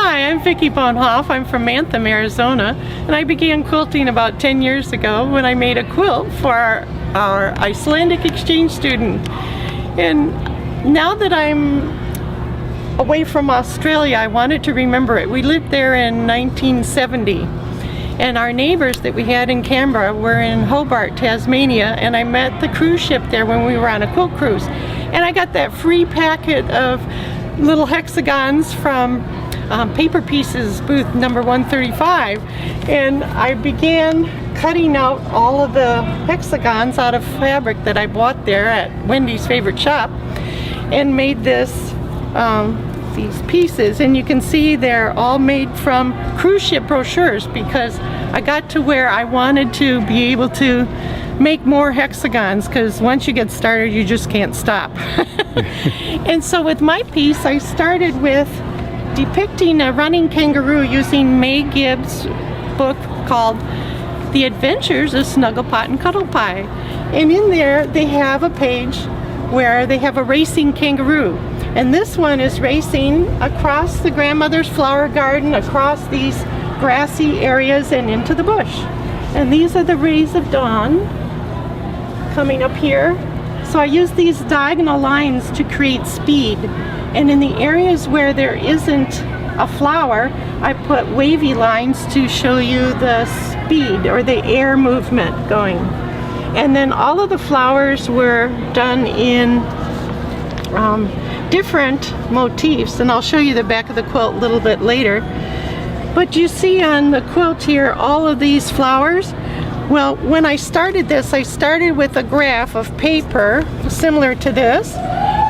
Hi, I'm Vicki Bohnhoff. I'm from Anthem, Arizona, and I began quilting about 10 years ago when I made a quilt for our Icelandic exchange student. And now that I'm away from Australia, I wanted to remember it. We lived there in 1970, and our neighbors that we had in Canberra were in Hobart, Tasmania, and I met the cruise ship there when we were on a quilt cruise. And I got that free packet of little hexagons from Paper Pieces booth number 135, and I began cutting out all of the hexagons out of fabric that I bought there at Wendy's favorite shop and made these pieces. And you can see they're all made from cruise ship brochures, because I got to where I wanted to be able to make more hexagons, because once you get started you just can't stop. And so with my piece I started with depicting a running kangaroo using May Gibbs' book called The Adventures of Snugglepot and Cuddlepie. And in there they have a page where they have a racing kangaroo. And this one is racing across the grandmother's flower garden, across these grassy areas and into the bush. And these are the rays of dawn coming up here. So I use these diagonal lines to create speed. And in the areas where there isn't a flower, I put wavy lines to show you the speed or the air movement going. And then all of the flowers were done in different motifs, and I'll show you the back of the quilt a little bit later. But you see on the quilt here all of these flowers. Well, when I started this, I started with a graph of paper similar to this,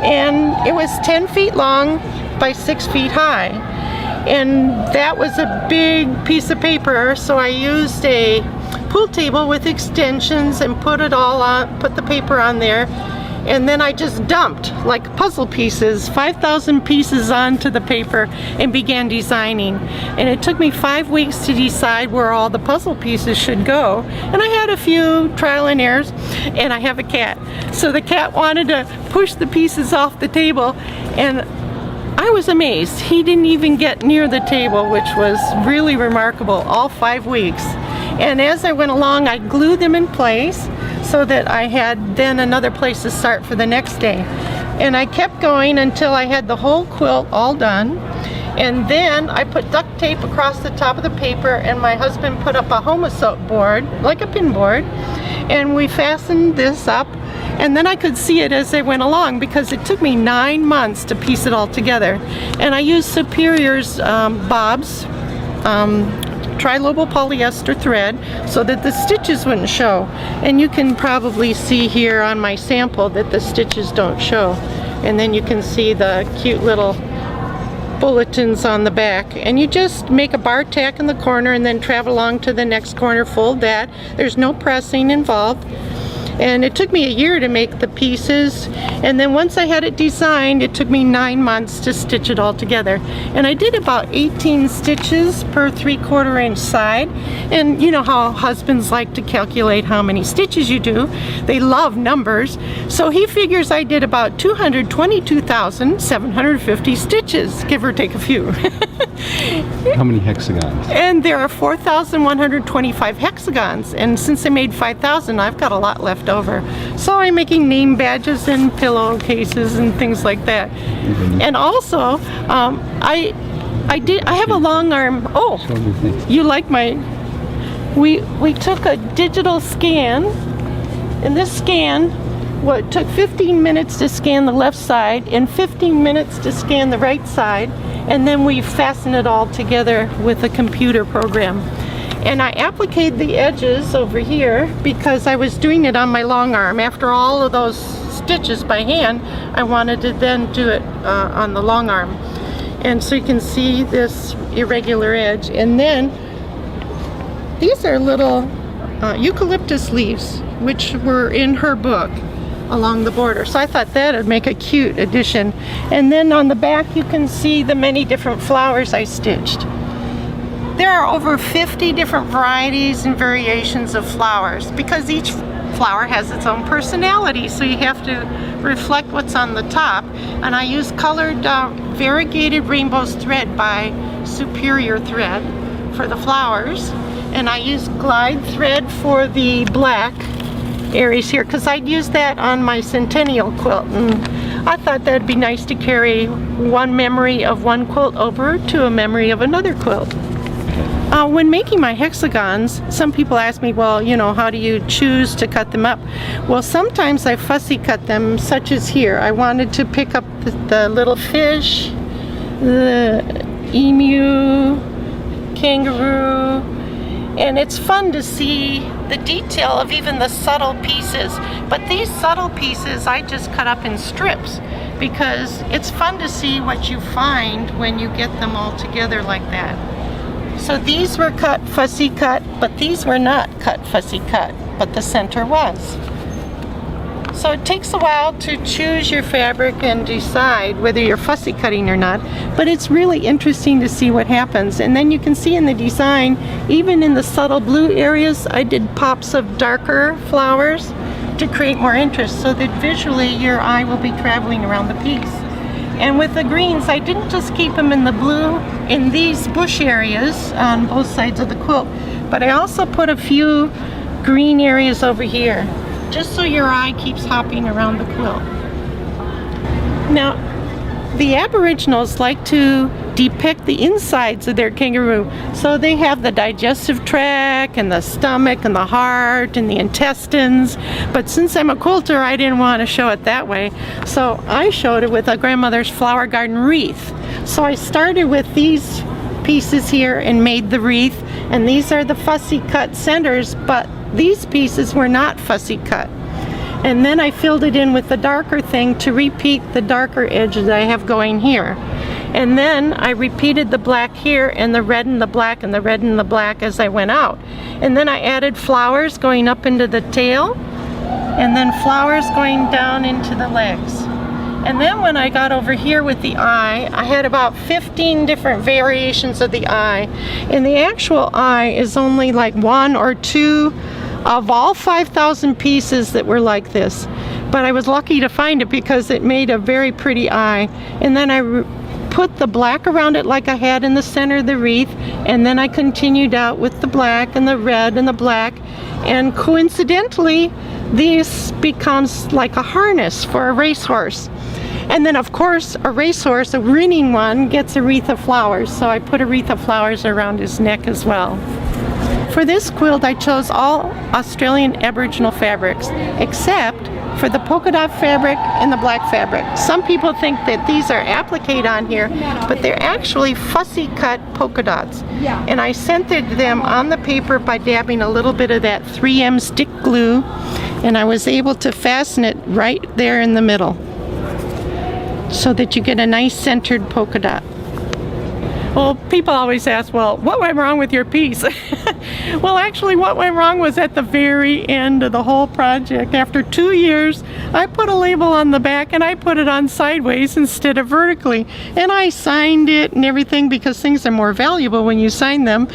and it was 10 feet long by 6 feet high. And that was a big piece of paper, so I used a pool table with extensions and put it all on, put the paper on there. And then I just dumped, like puzzle pieces, 5,000 pieces onto the paper and began designing. And it took me 5 weeks to decide where all the puzzle pieces should go. And I had a few trial and errors, and I have a cat. So the cat wanted to push the pieces off the table, and I was amazed. He didn't even get near the table, which was really remarkable, all 5 weeks. And as I went along, I glued them in place so that I had then another place to start for the next day. And I kept going until I had the whole quilt all done. And then I put duct tape across the top of the paper, and my husband put up a homosote board, like a pin board, and we fastened this up. And then I could see it as I went along, because it took me 9 months to piece it all together. And I used Superior's Bob's trilobal polyester thread so that the stitches wouldn't show. And you can probably see here on my sample that the stitches don't show. And then you can see the cute little bulletins on the back. And you just make a bar tack in the corner and then travel along to the next corner, fold that. There's no pressing involved. And it took me a year to make the pieces, and then once I had it designed, it took me 9 months to stitch it all together. And I did about 18 stitches per 3/4 inch side. And you know how husbands like to calculate how many stitches you do. They love numbers. So he figures I did about 222,750 stitches, give or take a few. How many hexagons? And there are 4,125 hexagons, and since I made 5,000, I've got a lot left over. So I'm making name badges and pillowcases and things like that. Mm-hmm. And also, I have a long arm. Oh, you like my? We took a digital scan, and this scan, what took 15 minutes to scan the left side and 15 minutes to scan the right side, and then we fastened it all together with a computer program. And I appliqued the edges over here because I was doing it on my long arm. After all of those stitches by hand, I wanted to then do it on the long arm. And so you can see this irregular edge. And then these are little eucalyptus leaves, which were in her book along the border. So I thought that would make a cute addition. And then on the back you can see the many different flowers I stitched. There are over 50 different varieties and variations of flowers, because each flower has its own personality, so you have to reflect what's on the top. And I use colored variegated rainbows thread by superior thread for the flowers, and I used glide thread for the black areas here because I'd used that on my centennial quilt, and I thought that'd be nice to carry one memory of one quilt over to a memory of another quilt. When making my hexagons, some people ask me, well, you know, how do you choose to cut them up? Well, sometimes I fussy cut them, such as here. I wanted to pick up the little fish, the emu, kangaroo, and it's fun to see the detail of even the subtle pieces. But these subtle pieces I just cut up in strips because it's fun to see what you find when you get them all together like that. So these were cut fussy cut, but these were not cut fussy cut, but the center was. So it takes a while to choose your fabric and decide whether you're fussy cutting or not, but it's really interesting to see what happens. And then you can see in the design, even in the subtle blue areas, I did pops of darker flowers to create more interest so that visually your eye will be traveling around the piece. And with the greens, I didn't just keep them in the blue in these bush areas on both sides of the quilt, but I also put a few green areas over here, just so your eye keeps hopping around the quilt. Now, the Aboriginals like to depict the insides of their kangaroo. So they have the digestive tract and the stomach and the heart and the intestines. But since I'm a quilter, I didn't want to show it that way. So I showed it with a grandmother's flower garden wreath. So I started with these pieces here and made the wreath. And these are the fussy cut centers, but these pieces were not fussy cut. And then I filled it in with the darker thing to repeat the darker edges I have going here. And then I repeated the black here and the red and the black and the red and the black as I went out. And then I added flowers going up into the tail and then flowers going down into the legs. And then when I got over here with the eye, I had about 15 different variations of the eye. And the actual eye is only like 1 or 2 of all 5,000 pieces that were like this. But I was lucky to find it because it made a very pretty eye. And then I put the black around it like I had in the center of the wreath, and then I continued out with the black and the red and the black, and coincidentally this becomes like a harness for a racehorse. And then of course a racehorse, a winning one, gets a wreath of flowers, so I put a wreath of flowers around his neck as well. For this quilt I chose all Australian Aboriginal fabrics except for the polka dot fabric and the black fabric. Some people think that these are applique on here, but they're actually fussy cut polka dots. And I scented them on the paper by dabbing a little bit of that 3M stick glue, and I was able to fasten it right there in the middle so that you get a nice centered polka dot. Well, people always ask, well, what went wrong with your piece? Well, actually, what went wrong was at the very end of the whole project. After 2 years, I put a label on the back and I put it on sideways instead of vertically. And I signed it and everything because things are more valuable when you sign them.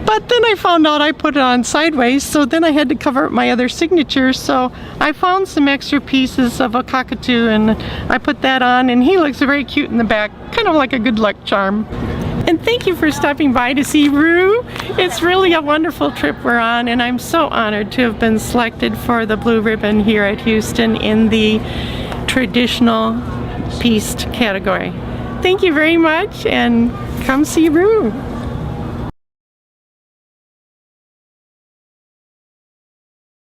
But then I found out I put it on sideways, so then I had to cover up my other signatures. So I found some extra pieces of a cockatoo and I put that on, and he looks very cute in the back, kind of like a good luck charm. And thank you for stopping by to see Roo. It's really a wonderful trip we're on, and I'm so honored to have been selected for the blue ribbon here at Houston in the traditional pieced category. Thank you very much, and come see Roo.